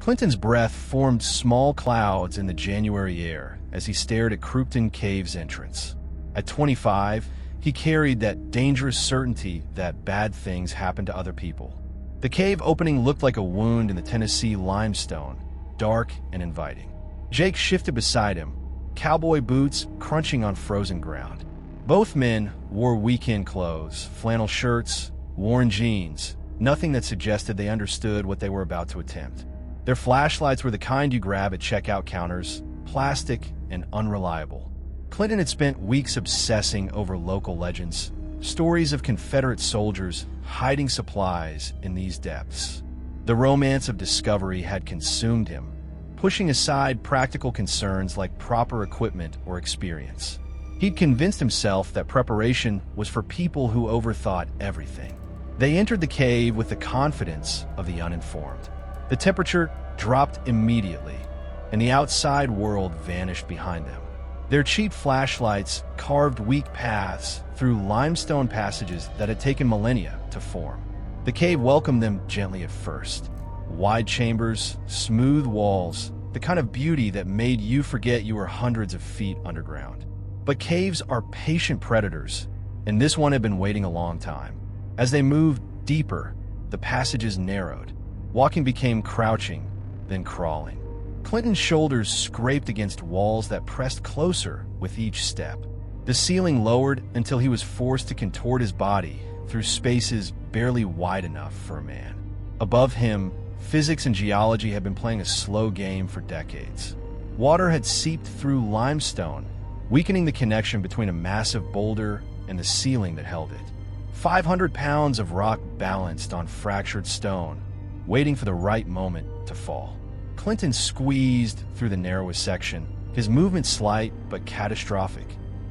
Clinton's breath formed small clouds in the January air as he stared at Crookton Cave's entrance. At 25, he carried that dangerous certainty that bad things happen to other people. The cave opening looked like a wound in the Tennessee limestone, dark and inviting. Jake shifted beside him, cowboy boots crunching on frozen ground. Both men wore weekend clothes, flannel shirts, worn jeans, nothing that suggested they understood what they were about to attempt. Their flashlights were the kind you grab at checkout counters, plastic and unreliable. Clinton had spent weeks obsessing over local legends, stories of Confederate soldiers hiding supplies in these depths. The romance of discovery had consumed him, pushing aside practical concerns like proper equipment or experience. He'd convinced himself that preparation was for people who overthought everything. They entered the cave with the confidence of the uninformed. The temperature dropped immediately, and the outside world vanished behind them. Their cheap flashlights carved weak paths through limestone passages that had taken millennia to form. The cave welcomed them gently at first. Wide chambers, smooth walls, the kind of beauty that made you forget you were hundreds of feet underground. But caves are patient predators, and this one had been waiting a long time. As they moved deeper, the passages narrowed. Walking became crouching, then crawling. Clinton's shoulders scraped against walls that pressed closer with each step. The ceiling lowered until he was forced to contort his body through spaces barely wide enough for a man. Above him, physics and geology had been playing a slow game for decades. Water had seeped through limestone, weakening the connection between a massive boulder and the ceiling that held it. 500 pounds of rock balanced on fractured stone, waiting for the right moment to fall. Clinton squeezed through the narrowest section, his movement slight but catastrophic.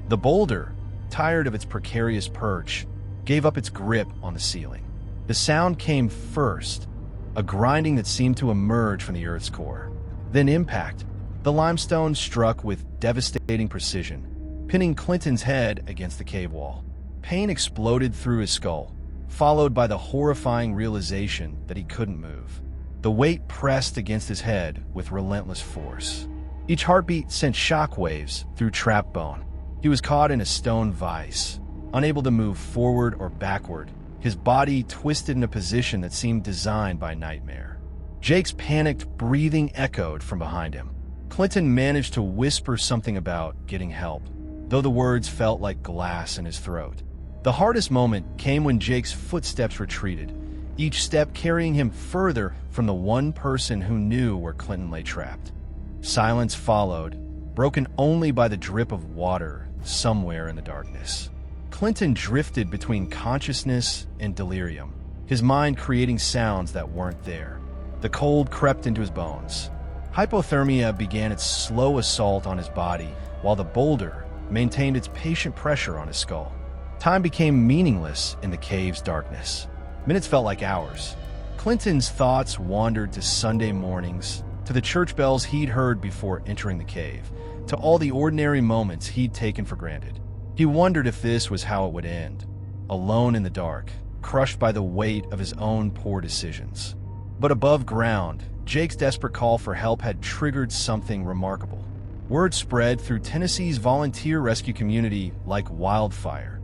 The boulder, tired of its precarious perch, gave up its grip on the ceiling. The sound came first, a grinding that seemed to emerge from the Earth's core. Then impact. The limestone struck with devastating precision, pinning Clinton's head against the cave wall. Pain exploded through his skull, followed by the horrifying realization that he couldn't move. The weight pressed against his head with relentless force. Each heartbeat sent shockwaves through trapped bone. He was caught in a stone vise, unable to move forward or backward, his body twisted in a position that seemed designed by nightmare. Jake's panicked breathing echoed from behind him. Clinton managed to whisper something about getting help, though the words felt like glass in his throat. The hardest moment came when Jake's footsteps retreated, each step carrying him further from the one person who knew where Clinton lay trapped. Silence followed, broken only by the drip of water somewhere in the darkness. Clinton drifted between consciousness and delirium, his mind creating sounds that weren't there. The cold crept into his bones. Hypothermia began its slow assault on his body, while the boulder maintained its patient pressure on his skull. Time became meaningless in the cave's darkness. Minutes felt like hours. Clinton's thoughts wandered to Sunday mornings, to the church bells he'd heard before entering the cave, to all the ordinary moments he'd taken for granted. He wondered if this was how it would end, alone in the dark, crushed by the weight of his own poor decisions. But above ground, Jake's desperate call for help had triggered something remarkable. Word spread through Tennessee's volunteer rescue community like wildfire.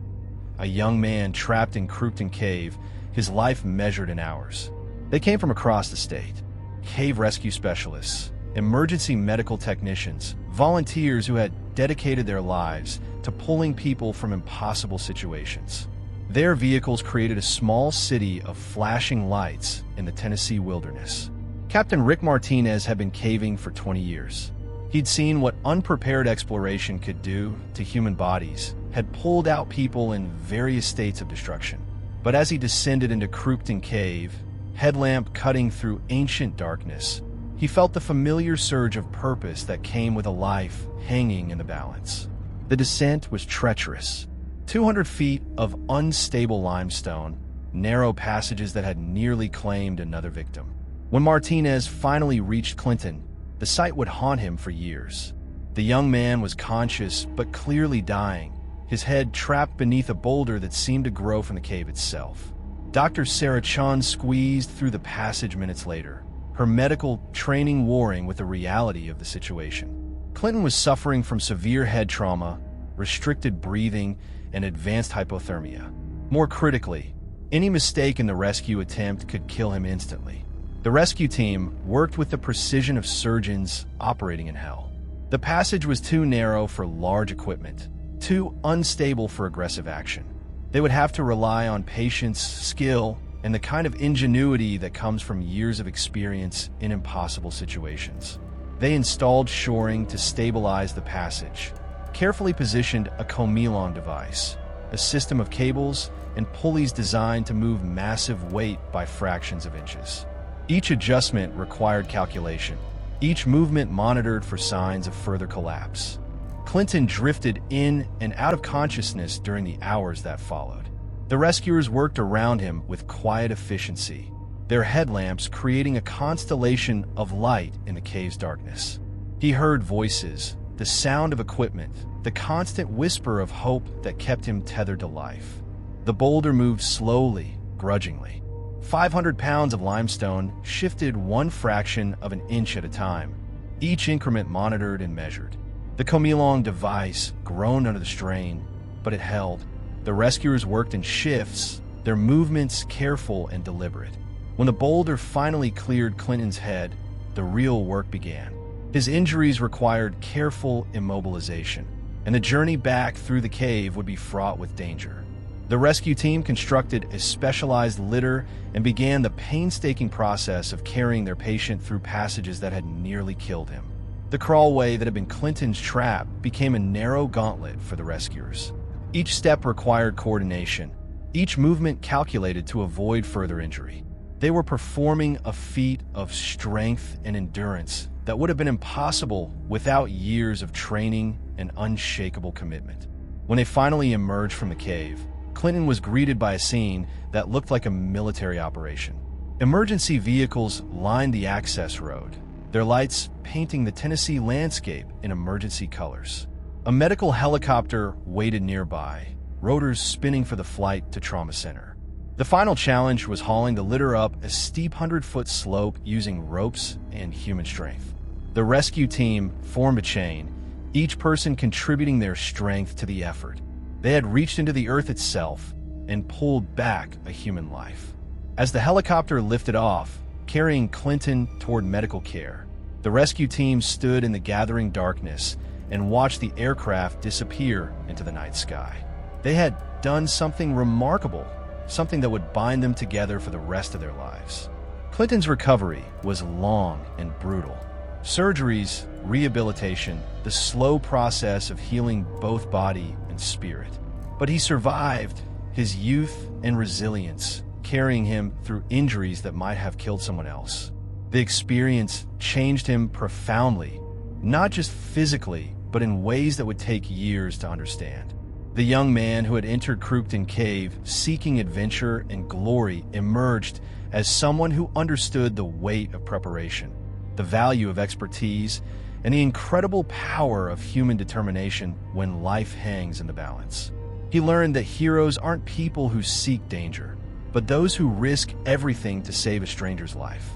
A young man trapped in Crookton Cave, his life measured in hours. They came from across the state. Cave rescue specialists, emergency medical technicians, volunteers who had dedicated their lives to pulling people from impossible situations. Their vehicles created a small city of flashing lights in the Tennessee wilderness. Captain Rick Martinez had been caving for 20 years. He'd seen what unprepared exploration could do to human bodies, had pulled out people in various states of destruction. But as he descended into Crookton Cave, headlamp cutting through ancient darkness, he felt the familiar surge of purpose that came with a life hanging in the balance. The descent was treacherous. 200 feet of unstable limestone, narrow passages that had nearly claimed another victim. When Martinez finally reached Clinton, the sight would haunt him for years. The young man was conscious but clearly dying, his head trapped beneath a boulder that seemed to grow from the cave itself. Dr. Sarah Chun squeezed through the passage minutes later, her medical training warring with the reality of the situation. Clinton was suffering from severe head trauma, restricted breathing, and advanced hypothermia. More critically, any mistake in the rescue attempt could kill him instantly. The rescue team worked with the precision of surgeons operating in hell. The passage was too narrow for large equipment, too unstable for aggressive action. They would have to rely on patience, skill, and the kind of ingenuity that comes from years of experience in impossible situations. They installed shoring to stabilize the passage, carefully positioned a Comilon device, a system of cables and pulleys designed to move massive weight by fractions of inches. Each adjustment required calculation, each movement monitored for signs of further collapse. Clinton drifted in and out of consciousness during the hours that followed. The rescuers worked around him with quiet efficiency, their headlamps creating a constellation of light in the cave's darkness. He heard voices, the sound of equipment, the constant whisper of hope that kept him tethered to life. The boulder moved slowly, grudgingly. 500 pounds of limestone shifted one fraction of an inch at a time, each increment monitored and measured. The Comilon device groaned under the strain, but it held. The rescuers worked in shifts, their movements careful and deliberate. When the boulder finally cleared Clinton's head, the real work began. His injuries required careful immobilization, and the journey back through the cave would be fraught with danger. The rescue team constructed a specialized litter and began the painstaking process of carrying their patient through passages that had nearly killed him. The crawlway that had been Clinton's trap became a narrow gauntlet for the rescuers. Each step required coordination, each movement calculated to avoid further injury. They were performing a feat of strength and endurance that would have been impossible without years of training and unshakable commitment. When they finally emerged from the cave, Clinton was greeted by a scene that looked like a military operation. Emergency vehicles lined the access road, their lights painting the Tennessee landscape in emergency colors. A medical helicopter waited nearby, rotors spinning for the flight to trauma center. The final challenge was hauling the litter up a steep 100-foot slope using ropes and human strength. The rescue team formed a chain, each person contributing their strength to the effort. They had reached into the earth itself and pulled back a human life. As the helicopter lifted off, carrying Clinton toward medical care, the rescue team stood in the gathering darkness and watched the aircraft disappear into the night sky. They had done something remarkable, something that would bind them together for the rest of their lives. Clinton's recovery was long and brutal. Surgeries, rehabilitation, the slow process of healing both body and spirit. But he survived, his youth and resilience carrying him through injuries that might have killed someone else. The experience changed him profoundly, not just physically, but in ways that would take years to understand. The young man who had entered Crookton Cave seeking adventure and glory emerged as someone who understood the weight of preparation, the value of expertise, and the incredible power of human determination when life hangs in the balance. He learned that heroes aren't people who seek danger, but those who risk everything to save a stranger's life.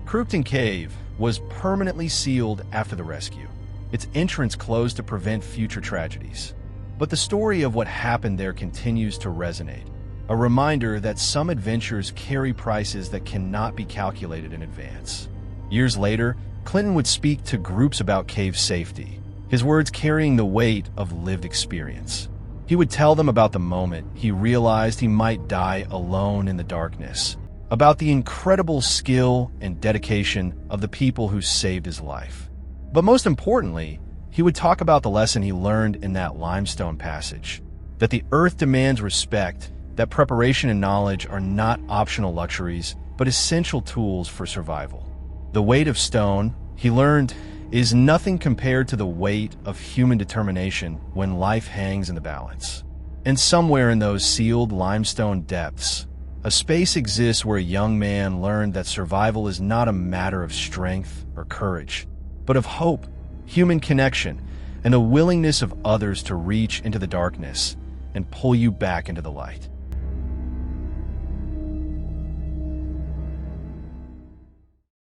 Crookton Cave was permanently sealed after the rescue, its entrance closed to prevent future tragedies. But the story of what happened there continues to resonate, a reminder that some adventures carry prices that cannot be calculated in advance. Years later, Clinton would speak to groups about cave safety, his words carrying the weight of lived experience. He would tell them about the moment he realized he might die alone in the darkness, about the incredible skill and dedication of the people who saved his life. But most importantly, he would talk about the lesson he learned in that limestone passage, that the earth demands respect, that preparation and knowledge are not optional luxuries, but essential tools for survival. The weight of stone, he learned, is nothing compared to the weight of human determination when life hangs in the balance. And somewhere in those sealed limestone depths, a space exists where a young man learned that survival is not a matter of strength or courage, but of hope, human connection, and the willingness of others to reach into the darkness and pull you back into the light.